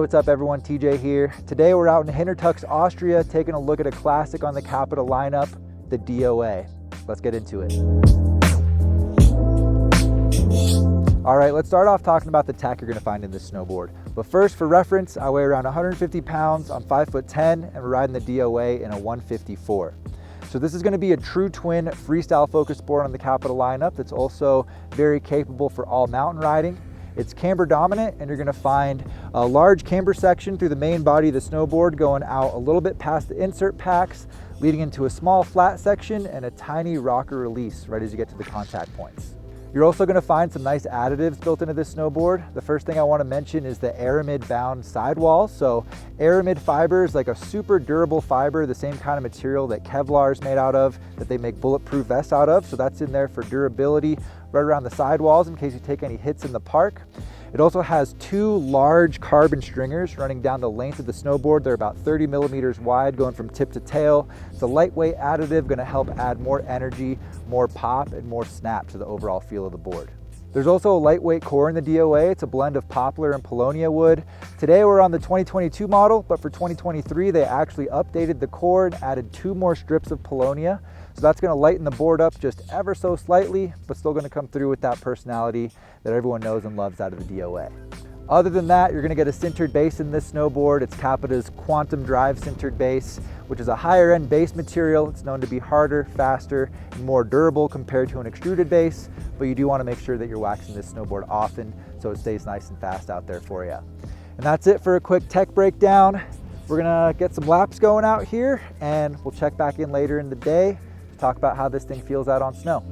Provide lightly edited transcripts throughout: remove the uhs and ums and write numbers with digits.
what's up everyone, TJ here. Today we're out in Hintertux, Austria, taking a look at a classic on the Capita lineup, the DOA. Let's get into it. All right, let's start off talking about the tech you're gonna find in this snowboard. But first, for reference, I weigh around 150 pounds, I'm 5'10", and we're riding the DOA in a 154. So this is gonna be a true twin freestyle focused board on the Capita lineup that's also very capable for all mountain riding. It's camber dominant, and you're gonna find a large camber section through the main body of the snowboard going out a little bit past the insert packs, leading into a small flat section and a tiny rocker release right as you get to the contact points. You're also gonna find some nice additives built into this snowboard. The first thing I wanna mention is the Aramid bound sidewall. So Aramid fiber is like a super durable fiber, the same kind of material that Kevlar is made out of, that they make bulletproof vests out of. So that's in there for durability right around the sidewalls in case you take any hits in the park. It also has two large carbon stringers running down the length of the snowboard. They're about 30 millimeters wide, going from tip to tail. It's a lightweight additive, gonna help add more energy, more pop, and more snap to the overall feel of the board. There's also a lightweight core in the DOA. It's a blend of poplar and paulownia wood. Today we're on the 2022 model, but for 2023, they actually updated the core and added 2 more strips of paulownia. So that's gonna lighten the board up just ever so slightly, but still gonna come through with that personality that everyone knows and loves out of the DOA. Other than that, you're gonna get a sintered base in this snowboard. It's Capita's Quantum Drive sintered base, which is a higher end base material. It's known to be harder, faster, and more durable compared to an extruded base, but you do wanna make sure that you're waxing this snowboard often so it stays nice and fast out there for you. And that's it for a quick tech breakdown. We're gonna get some laps going out here, and we'll check back in later in the day to talk about how this thing feels out on snow.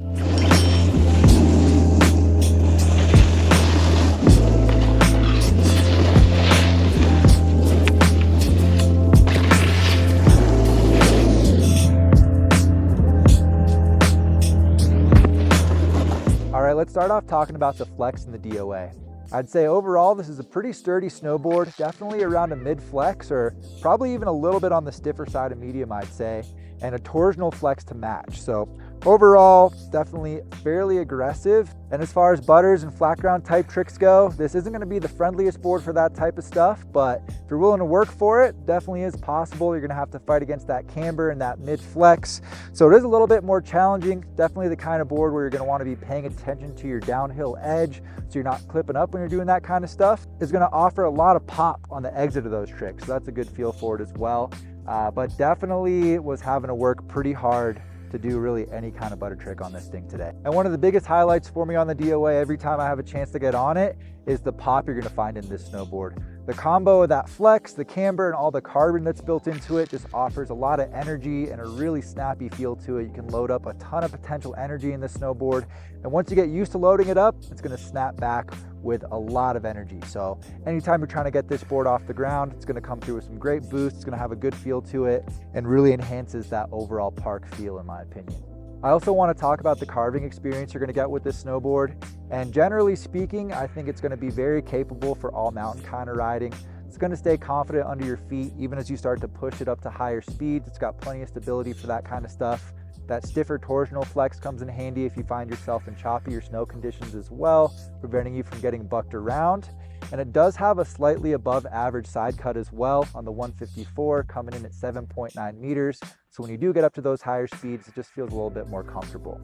All right, let's start off talking about the flex in the DOA. I'd say overall, this is a pretty sturdy snowboard, definitely around a mid flex or probably even a little bit on the stiffer side of medium, I'd say, and a torsional flex to match. So overall, definitely fairly aggressive. And as far as butters and flat ground type tricks go, this isn't gonna be the friendliest board for that type of stuff, but if you're willing to work for it, definitely is possible. You're gonna have to fight against that camber and that mid flex. So it is a little bit more challenging. Definitely the kind of board where you're gonna wanna be paying attention to your downhill edge so you're not clipping up when you're doing that kind of stuff. It's gonna offer a lot of pop on the exit of those tricks. So that's a good feel for it as well. But definitely was having to work pretty hard to do really any kind of butter trick on this thing today. And one of the biggest highlights for me on the DOA every time I have a chance to get on it is the pop you're gonna find in this snowboard. The combo of that flex, the camber, and all the carbon that's built into it just offers a lot of energy and a really snappy feel to it. You can load up a ton of potential energy in this snowboard. And once you get used to loading it up, it's gonna snap back with a lot of energy. So anytime you're trying to get this board off the ground, it's gonna come through with some great boosts. It's gonna have a good feel to it and really enhances that overall park feel, in my opinion. I also want to talk about the carving experience you're going to get with this snowboard. And generally speaking, I think it's going to be very capable for all mountain kind of riding. It's going to stay confident under your feet even as you start to push it up to higher speeds. It's got plenty of stability for that kind of stuff. That stiffer torsional flex comes in handy if you find yourself in choppy or snow conditions as well, preventing you from getting bucked around. And it does have a slightly above average side cut as well on the 154, coming in at 7.9 meters. So when you do get up to those higher speeds, it just feels a little bit more comfortable.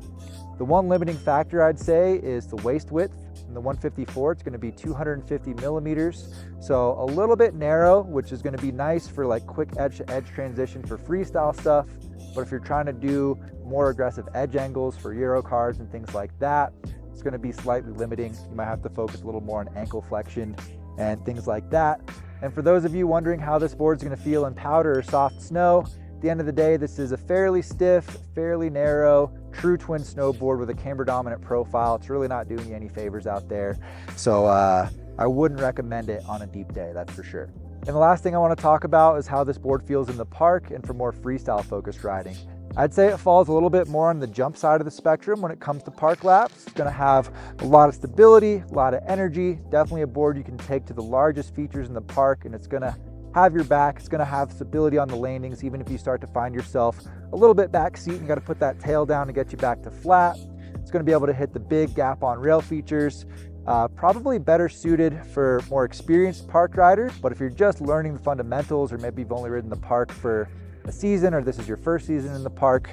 The one limiting factor I'd say is the waist width. In the 154, it's gonna be 250 millimeters. So a little bit narrow, which is gonna be nice for like quick edge to edge transition for freestyle stuff. But if you're trying to do more aggressive edge angles for Euro cars and things like that, it's gonna be slightly limiting. You might have to focus a little more on ankle flexion and things like that. And for those of you wondering how this board's gonna feel in powder or soft snow, at the end of the day, this is a fairly stiff, fairly narrow, true twin snowboard with a camber dominant profile. It's really not doing you any favors out there. So I wouldn't recommend it on a deep day, that's for sure. And the last thing I want to talk about is how this board feels in the park and for more freestyle focused riding. I'd say it falls a little bit more on the jump side of the spectrum when it comes to park laps. It's gonna have a lot of stability, a lot of energy, definitely a board you can take to the largest features in the park, and it's gonna have your back. It's gonna have stability on the landings, even if you start to find yourself a little bit back seat and you gotta put that tail down to get you back to flat. It's gonna be able to hit the big gap on rail features. Probably better suited for more experienced park riders, but if you're just learning the fundamentals, or maybe you've only ridden the park for a season, or this is your first season in the park,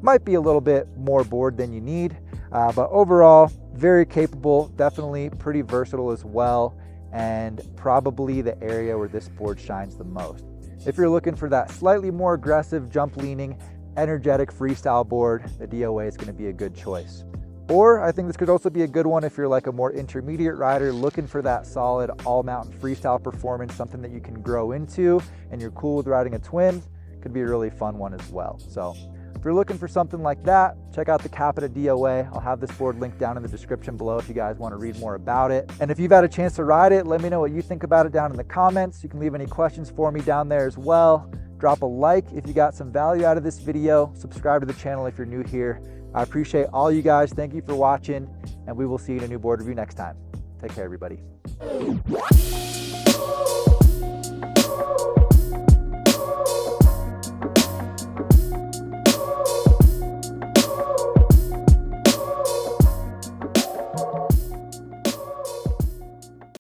might be a little bit more board than you need. But overall, very capable, definitely pretty versatile as well, and probably the area where this board shines the most. If you're looking for that slightly more aggressive, jump leaning, energetic freestyle board, the DOA is going to be a good choice. Or I think this could also be a good one if you're like a more intermediate rider looking for that solid all mountain freestyle performance, something that you can grow into, and you're cool with riding a twin. Could be a really fun one as well. So if you're looking for something like that, check out the Capita DOA. I'll have this board linked down in the description below if you guys want to read more about it. And if you've had a chance to ride it, let me know what you think about it down in the comments. You can leave any questions for me down there as well. Drop a like if you got some value out of this video. Subscribe to the channel if you're new here. I appreciate all you guys. Thank you for watching, and we will see you in a new board review next time. Take care, everybody.